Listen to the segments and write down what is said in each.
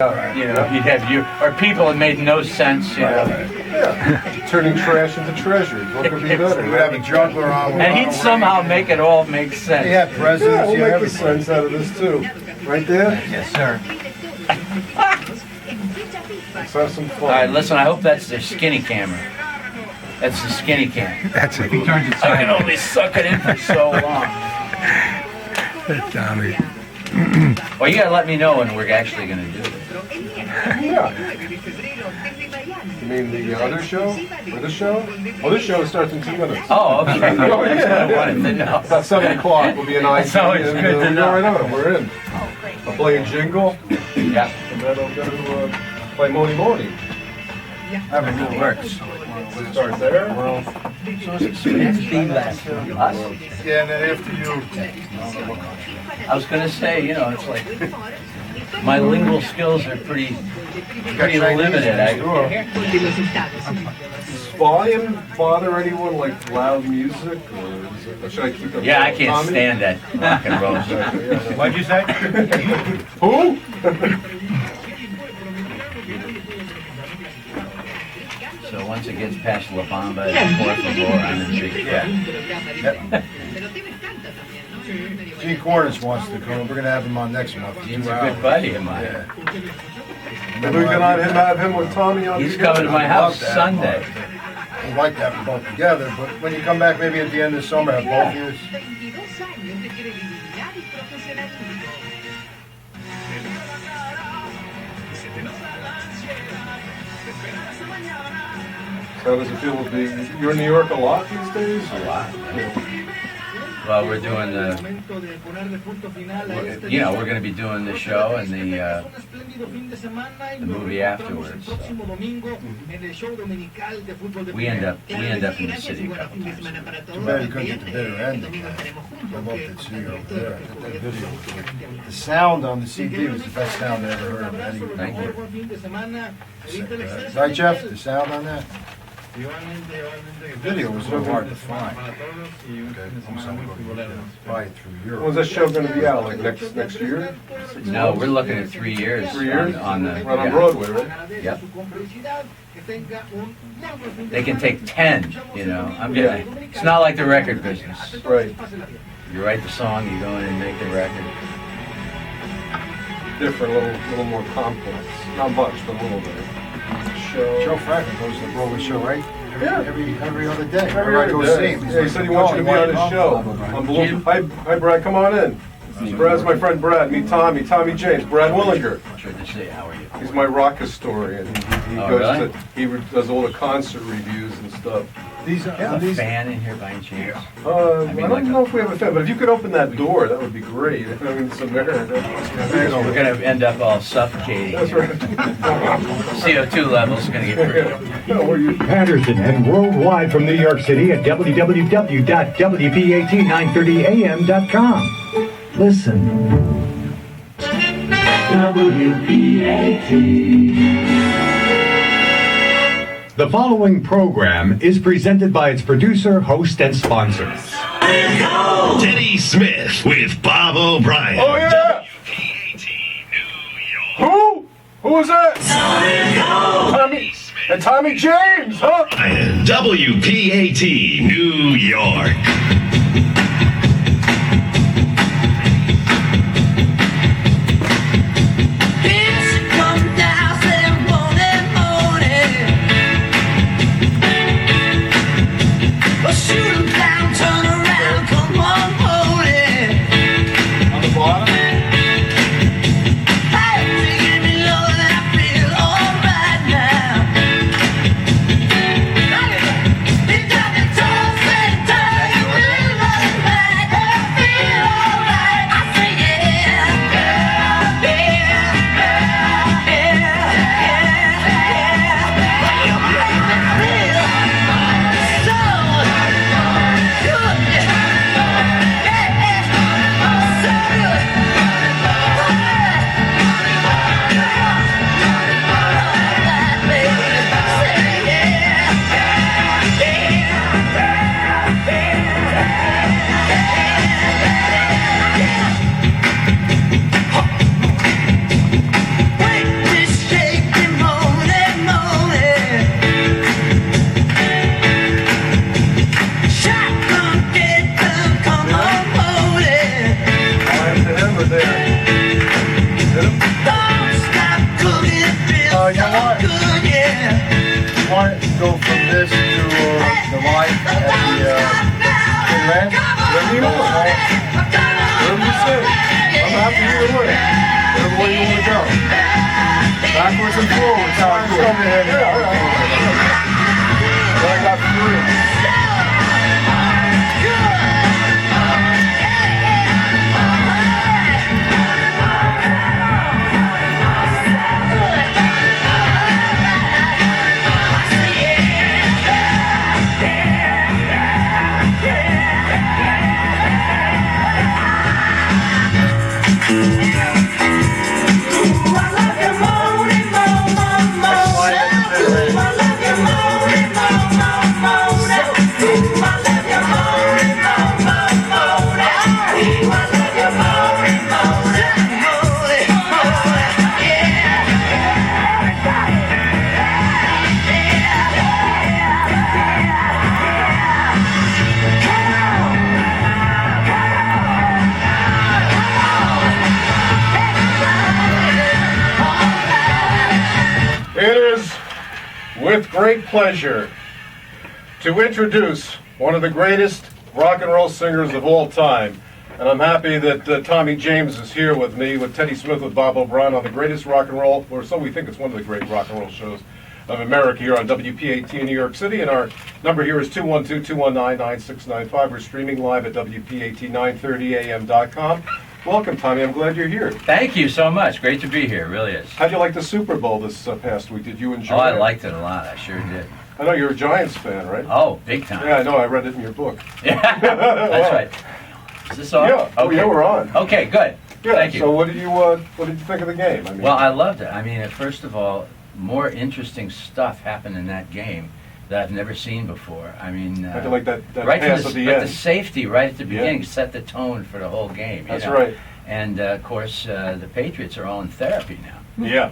You know, you'd have or people that made no sense, you know. Yeah. Turning trash into treasures. What could be better? We'd have a juggler on. And he'd somehow make it all make sense. Yeah, presidents. We'll make the sense out of this too. Right there? Yes, sir. Let's have some fun. All right, listen, I hope that's the skinny camera. That's the skinny cam. That's it. He I can only suck it in for so long. Tommy. Well, you gotta let me know when we're actually gonna do it. Yeah. You mean the other show? Or this show? Oh, this show starts in 2 minutes. Oh, okay. That's what I yeah. wanted to know. About 7 o'clock will be an ice. That's always good to know. Right on. We're in. I'll play a jingle. Yeah. And then I'm going to play Moni Moni. That really works. Start there. Well, Yeah, and then after you. I was gonna say, you know, it's like my lingual skills are pretty limited. does volume bother anyone, like loud music? Or should I keep it? Yeah, I can't stand that rock and roll. What'd you say? Who? So once it gets past La Bamba and Fourth Floor, I'm in big trouble. Gene Cornish wants to come. We're going to have him on next month. Gene's a good buddy of mine. Maybe we can have him with Tommy on. He's coming to my house Sunday. I'd like to have them both together, but when you come back maybe at the end of the summer, have both years. How does it feel to be? You're in New York a lot these days? A lot. Well, we're doing you know, we're going to be doing the show and the movie afterwards. So. We end up in the city a couple times. Too bad you couldn't get the bitter end of that. I love that CD over there. That video. The sound on the CD was the best sound I ever heard of any record. Right, Jeff? The sound on that? The video was so hard to find. Buy it through Europe. When's that show going to be out? Like next year? No, we're looking at 3 years. 3 years? On the Right on Broadway, right? Yep. They can take 10, you know. It's not like the record business. Right. You write the song, you go in and make the record. Different, a little more complex. Not much, but a little bit. Joe Franklin goes to the Broadway show, right? Yeah. Every other day. Every other day. Yeah, he said he wants you to be on his show. Hi, Brad, come on in. Brad's my friend Brad. Meet Tommy James. Brad Willinger. Good to see. How are you? He's my rock historian. He Oh, goes really? he does all the concert reviews and stuff. Is there a fan in here by any chance? I don't know if we have a fan, but if you could open that door, that would be great. I mean, it's America. We're going to end up all suffocating. That's right. CO2 levels are going to get pretty. Patterson and worldwide from New York City at www.wpat930am.com. Listen. WPAT. The following program is presented by its producer, host, and sponsors. Teddy Smith with Bob O'Brien. Oh, yeah! Who? Who was that? Tommy James, huh? And WPAT New York. with great pleasure to introduce one of the greatest rock and roll singers of all time. And I'm happy that Tommy James is here with me, with Teddy Smith, with Bob O'Brien on the greatest rock and roll, or so we think it's one of the great rock and roll shows of America here on WPAT in New York City. And our number here is 212-219-9695. We're streaming live at WPAT930am.com. Welcome, Tommy. I'm glad you're here. Thank you so much. Great to be here. It really is. How'd you like the Super Bowl this past week? Did you enjoy it? Oh, I liked it a lot. I sure did. I know you're a Giants fan, right? Oh, big time. Yeah, I know. I read it in your book. Yeah, that's right. Is this on? Yeah. Oh, yeah, we're on. Okay, good. Yeah. Thank you. So, what did you think of the game? I mean, Well, I loved it. I mean, first of all, more interesting stuff happened in that game that I've never seen before. I mean, I feel like that right pass from at the but end. the safety right at the beginning Yeah. set the tone for the whole game. You That's know? right. And of course, the Patriots are all in therapy now. Yeah.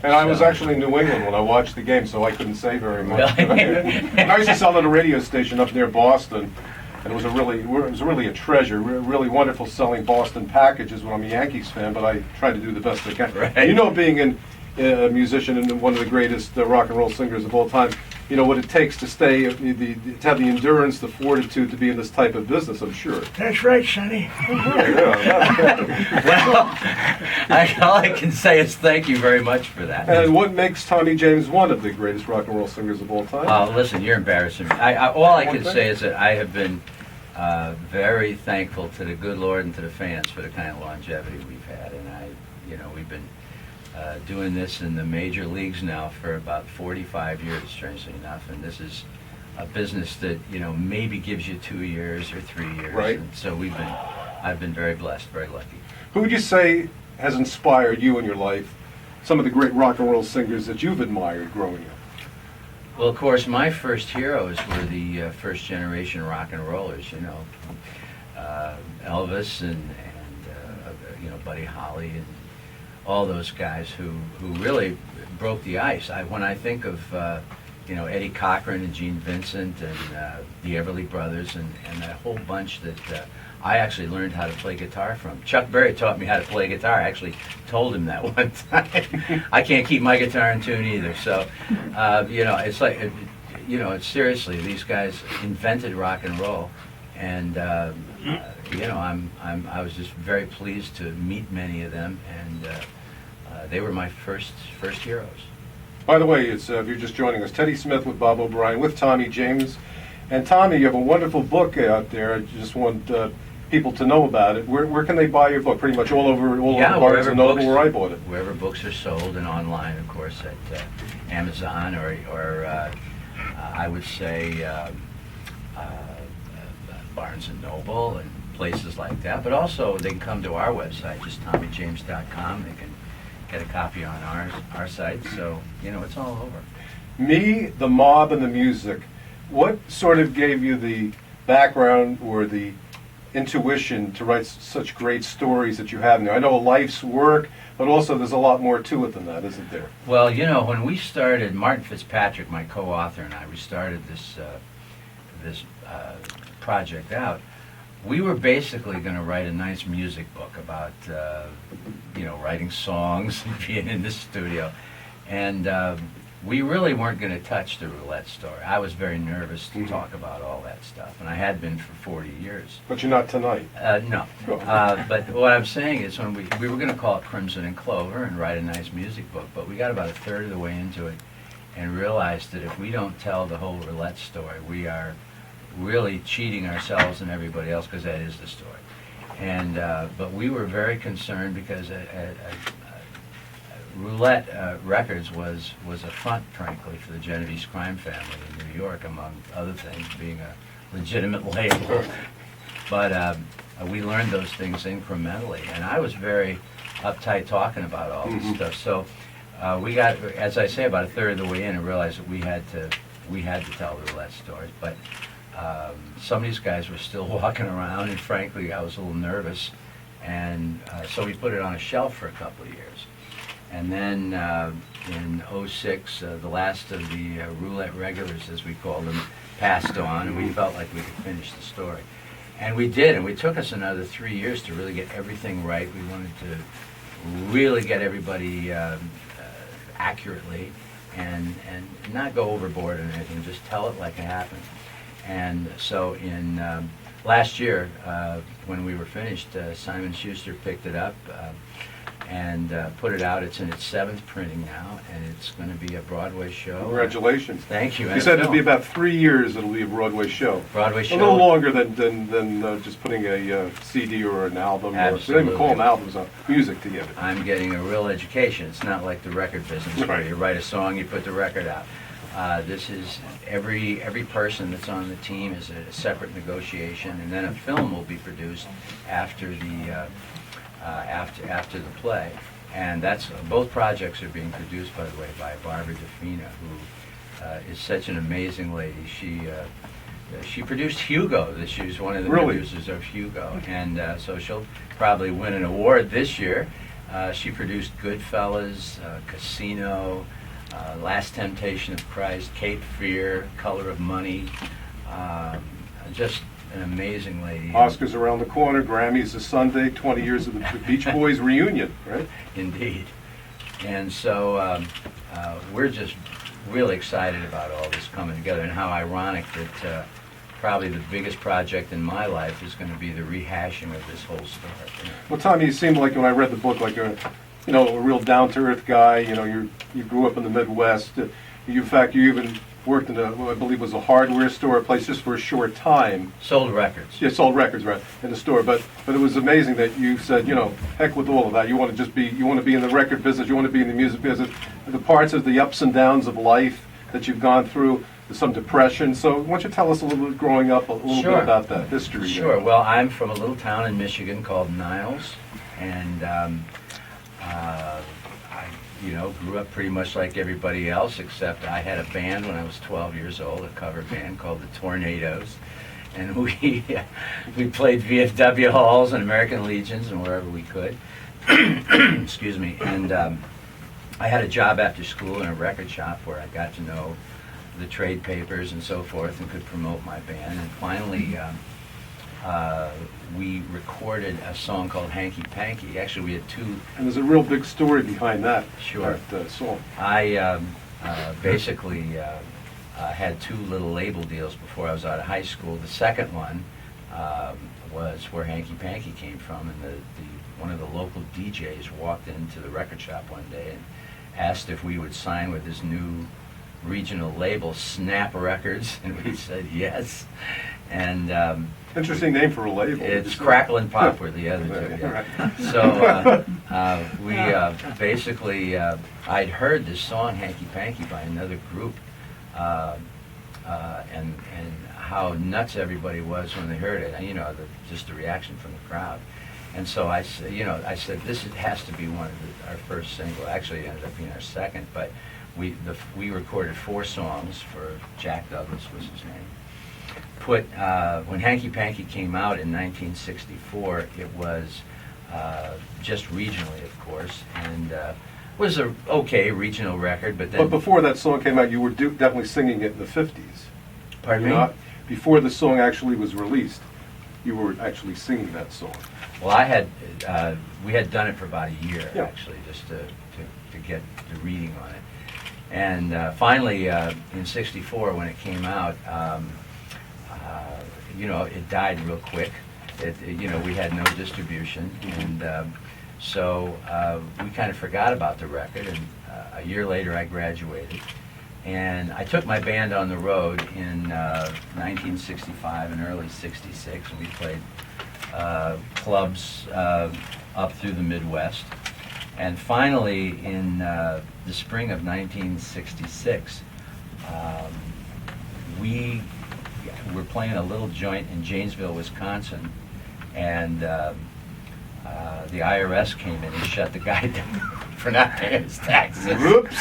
And I was So- actually in New England when I watched the game, so I couldn't say very much. Really? And I used to sell at a radio station up near Boston, and it was really a treasure. Really wonderful selling Boston packages when I'm a Yankees fan, but I try to do the best I can. Right. You know, being a musician and one of the greatest rock and roll singers of all time, you know what it takes to stay, to have the endurance, the fortitude to be in this type of business, I'm sure. That's right, Sonny. Well, all I can say is thank you very much for that. And what makes Tommy James one of the greatest rock and roll singers of all time? Listen, you're embarrassing me. All I One can thing? say is that I have been very thankful to the good Lord and to the fans for the kind of longevity we've had. And we've been doing this in the major leagues now for about 45 years, strangely enough. And this is a business that, maybe gives you 2 years or 3 years. Right. And so I've been very blessed, very lucky. Who would you say has inspired you in your life? Some of the great rock and roll singers that you've admired growing up. Well, of course, my first heroes were the first generation rock and rollers. Elvis and Buddy Holly and all those guys who really broke the ice. When I think of Eddie Cochran and Gene Vincent and the Everly Brothers and that whole bunch that I actually learned how to play guitar from. Chuck Berry taught me how to play guitar. I actually told him that one time. I can't keep my guitar in tune either. So, it's like, it's seriously, these guys invented rock and roll. And, I was just very pleased to meet many of them. And they were my first heroes. By the way, if you're just joining us, Teddy Smith with Bob O'Brien with Tommy James. And Tommy, you have a wonderful book out there. I just want people to know about it. Where can they buy your book? Pretty much all over Barnes and Noble, where I bought it. Wherever books are sold, and online, of course, at Amazon or I would say Barnes and Noble and places like that. But also, they can come to our website, just TommyJames.com. They can get a copy on our site. So it's all over. Me, the mob, and the music. What sort of gave you the background or the intuition to write such great stories that you have now? I know life's work, but also there's a lot more to it than that, isn't there? Well, when we started, Martin Fitzpatrick, my co-author, and I, we started this project out. We were basically going to write a nice music book about, writing songs and being in the studio. And we really weren't going to touch the Roulette story. I was very nervous to talk about all that stuff, and I had been for 40 years. But you're not tonight. No. But what I'm saying is when we were going to call it Crimson and Clover and write a nice music book, but we got about a third of the way into it and realized that if we don't tell the whole Roulette story, we are really cheating ourselves and everybody else, because that is the story. And but we were very concerned because Roulette Records was a front, frankly, for the Genovese crime family in New York, among other things, being a legitimate label. But we learned those things incrementally, and I was very uptight talking about all this stuff. So we got, as I say, about a third of the way in and realized that we had to tell the Roulette stories. But some of these guys were still walking around, and frankly, I was a little nervous. And so we put it on a shelf for a couple of years. And then in '06, the last of the Roulette regulars, as we called them, passed on, and we felt like we could finish the story. And we did, and it took us another 3 years to really get everything right. We wanted to really get everybody accurately. and not go overboard or anything, just tell it like it happened. And so in last year, when we were finished, Simon Schuster picked it up and put it out. It's in its 7th printing now, and it's going to be a Broadway show. Congratulations. Thank you. You said it'll be about 3 years it'll be a Broadway show. Broadway show. A little longer than just putting a CD or an album. Or, they don't even call them albums, music together. I'm getting a real education. It's not like the record business where Right. you write a song, you put the record out. This is every person that's on the team is a separate negotiation, and then a film will be produced after the after the play. And that's both projects are being produced, by the way, by Barbara DeFina, who is such an amazing lady. She produced Hugo. She was one of the producers of Hugo, and so she'll probably win an award this year. She produced Goodfellas, Casino, Last Temptation of Christ, Cape Fear, Color of Money. Just an amazing lady. Oscars around the corner, Grammys this Sunday, 20 years of the Beach Boys reunion, right? Indeed. And so we're just really excited about all this coming together, and how ironic that probably the biggest project in my life is going to be the rehashing of this whole story. Well, Tommy, you seemed like, when I read the book, like a real down-to-earth guy. You grew up in the Midwest. In fact, you even worked in I believe was a hardware store, a place just for a short time. Sold records. Yeah, sold records, right, in the store. But it was amazing that you said, heck with all of that. You want to be in the record business. You want to be in the music business. The parts of the ups and downs of life that you've gone through, some depression. So why don't you tell us a little bit, growing up, a little bit about that history? Sure. Well, I'm from a little town in Michigan called Niles, and I grew up pretty much like everybody else, except I had a band when I was 12 years old, a cover band called the Tornadoes, and we played VFW halls and American Legions and wherever we could. Excuse me. And I had a job after school in a record shop where I got to know the trade papers and so forth and could promote my band. And finally, we recorded a song called Hanky Panky. Actually, we had two. And there's a real big story behind that. Sure. That song. I basically had 2 little label deals before I was out of high school. The second one was where Hanky Panky came from, and one of the local DJs walked into the record shop one day and asked if we would sign with his new regional label, Snap Records, and we said yes. And interesting name for a label. it's Crackle and Pop were the other two. Yeah. Right. So we basically, I'd heard this song Hanky Panky by another group, and how nuts everybody was when they heard it. And, just the reaction from the crowd. And so I said this has to be one of our first single. Actually, it ended up being our second, but we recorded 4 songs for Jack Douglas was his name. When Hanky Panky came out in 1964, it was just regionally, of course, and was a okay regional record. But before that song came out, you were definitely singing it in the 50s. Pardon me? Before the song actually was released, you were actually singing that song. Well, we had done it for about a year, actually, just to get the reading on it. And finally, in '64, when it came out, it died real quick. We had no distribution, and so we kind of forgot about the record. And a year later, I graduated, and I took my band on the road in 1965 and early '66. We played clubs up through the Midwest. And finally, in the spring of 1966, we were playing a little joint in Janesville, Wisconsin, and the IRS came in and shut the guy down for not paying his taxes. Whoops!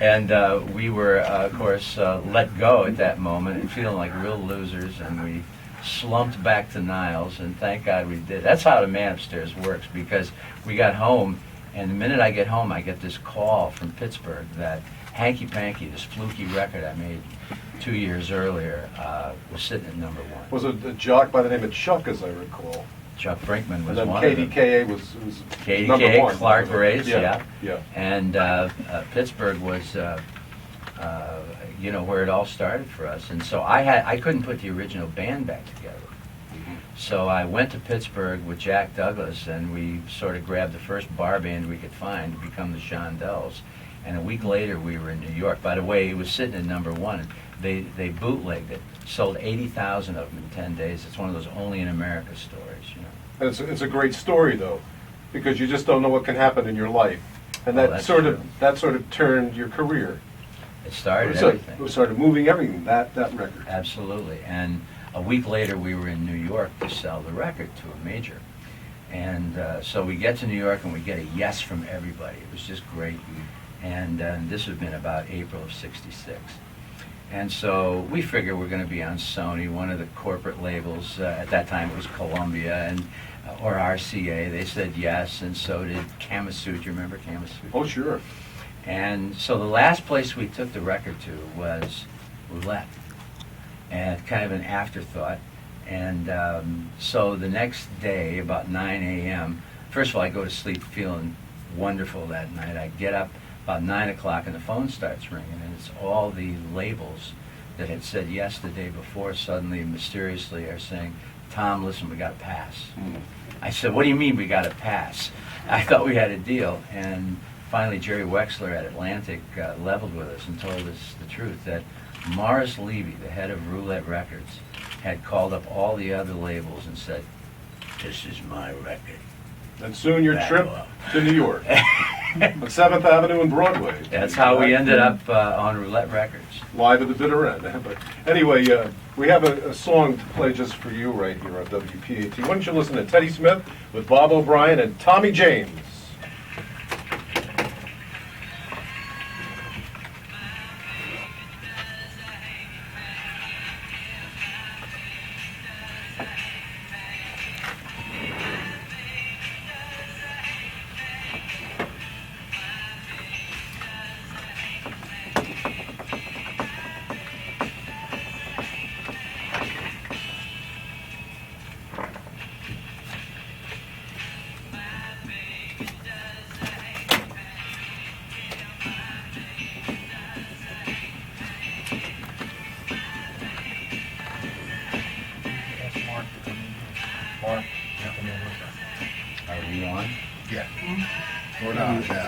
And we were, of course, let go at that moment and feeling like real losers, and we slumped back to Niles, and thank God we did. That's how the man upstairs works, because we got home, and the minute I get home, I get this call from Pittsburgh that Hanky Panky, this fluky record I made 2 years earlier, was sitting at #1. Was it a jock by the name of Chuck, as I recall? Chuck Brinkman And was then one of them. KDKA was number KDK, one. Clark Race, yeah. Yeah. And Pittsburgh was, where it all started for us. And so I couldn't put the original band back together. So I went to Pittsburgh with Jack Douglas, and we sort of grabbed the first bar band we could find to become the Shondells. And a week later, we were in New York. By the way, it was sitting at number one. They bootlegged it, sold 80,000 of them in 10 days. It's one of those only in America stories, And it's a great story, though, because you just don't know what can happen in your life. And Oh, that that's sort true. of turned your career. It started It everything. started moving everything, that record. Absolutely. And a week later, we were in New York to sell the record to a major. And so we get to New York, and we get a yes from everybody. It was just great. And this had been about April of '66. And so we figure we're going to be on Sony, one of the corporate labels. At that time, it was Columbia or RCA. They said yes, and so did Kamasutra. You remember Kamasutra? Oh, sure. And so the last place we took the record to was Roulette, and kind of an afterthought. And so the next day, about 9 a.m., first of all, I go to sleep feeling wonderful that night. I get up about 9 o'clock, and the phone starts ringing, and it's all the labels that had said yes the day before suddenly, mysteriously, are saying, Tom, listen, we got a pass. I said, what do you mean we got a pass? I thought we had a deal. And finally, Jerry Wexler at Atlantic leveled with us and told us the truth, that Morris Levy, the head of Roulette Records, had called up all the other labels and said, this is my record. And soon your Back trip off. to New York. On 7th Avenue and Broadway. That's how we ended up on Roulette Records. Live at the bitter end. But anyway, we have a song to play just for you right here on WPAT. Why don't you listen to Teddy Smith with Bob O'Brien and Tommy James. Are we on? Yeah. We're not now.